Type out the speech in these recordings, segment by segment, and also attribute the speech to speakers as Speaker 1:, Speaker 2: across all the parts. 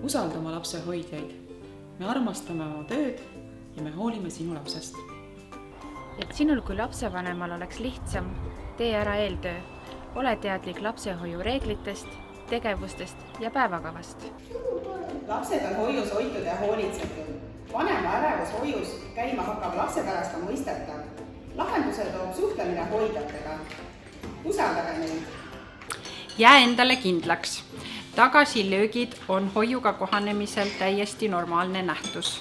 Speaker 1: usalda oma lapse hoidjaid. Me armastame oma tööd ja me hoolime sinu lapsest.
Speaker 2: Et sinul kui lapsevanemal oleks lihtsam, tee ära eeltöö. Ole teadlik lapsehoiu reeglitest, tegevustest ja päevakavast.
Speaker 3: Lapsed on hoius hoitud ja hoolitsetud. Vanema ärevus hoius käima hakkav lapse pärast on mõistetav. Lahenduse toob suhtlemine hoidjatega. Usaldage neid.
Speaker 4: Jää endale kindlaks. Tagasilöögid on hoiuga kohanemisel täiesti normaalne nähtus.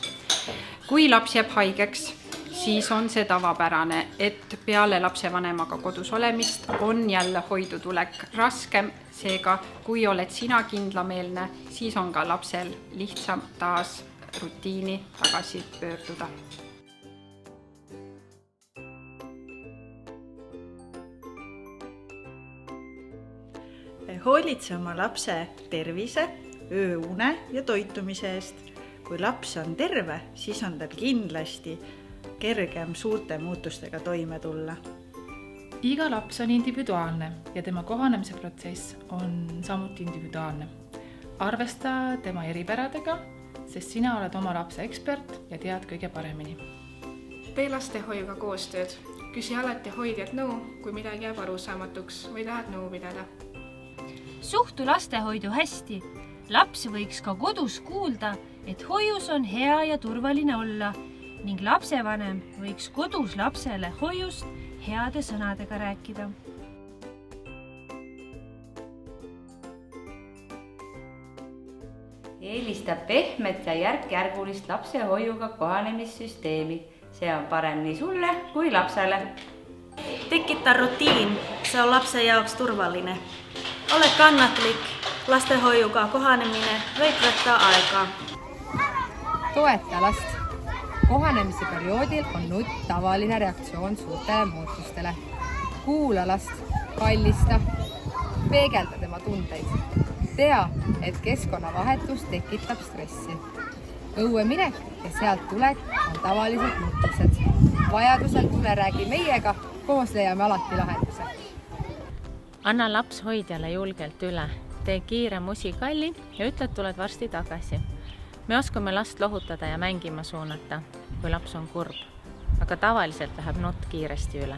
Speaker 4: Kui laps jääb haigeks, siis on see tavapärane, et peale lapsevanemaga kodus olemist on jälle hoidu tulek raskem. Seega, kui oled sina kindlameelne, siis on ka lapsel lihtsam taas rutiini tagasi pöörduda.
Speaker 5: Hoolitse oma lapse tervise, ööune ja toitumise eest. Kui laps on terve, siis on tal kindlasti kergem suurte muutustega toime tulla.
Speaker 6: Iga laps on individuaalne ja tema kohanemise protsess on samuti individuaalne. Arvesta tema eripäradega, sest sina oled oma lapse ekspert ja tead kõige paremini.
Speaker 7: Tee lastehoiuga koostööd. Küsi alati hoidjad nõu, kui midagi jääb arusaamatuks või tahad nõu pidada.
Speaker 8: Suhtu lastehoidu hästi. Laps võiks ka kodus kuulda, et hoius on hea ja turvaline olla ning lapsevanem võiks kodus lapsele hoiust heade sõnadega rääkida.
Speaker 9: Eelistab pehmet ja järk-järgulist lapsehoiuga kohanemissüsteemi. See on parem nii sulle kui lapsele.
Speaker 10: Tekita rutiin, see on lapse jaoks turvaline. Ole kannatlik, lastehoiuga kohanemine võib võtta aega.
Speaker 11: Toeta last. Kohanemise perioodil on nutt tavaline reaktsioon suurtele muutustele. Kuula last, kallista, peegelda tema tundeid. Tea, et keskkonnavahetus tekitab stressi. Õue minek ja sealt tulek on tavaliselt muutused. Vajadusel tule räägi meiega, koos leiame alati lahenduse.
Speaker 2: Anna laps hoidjale julgelt üle. Tee kiire musikalli ja ütle, et tuled varsti tagasi. Me oskame last lohutada ja mängima suunata, kui laps on kurb, aga tavaliselt läheb nutt kiiresti üle.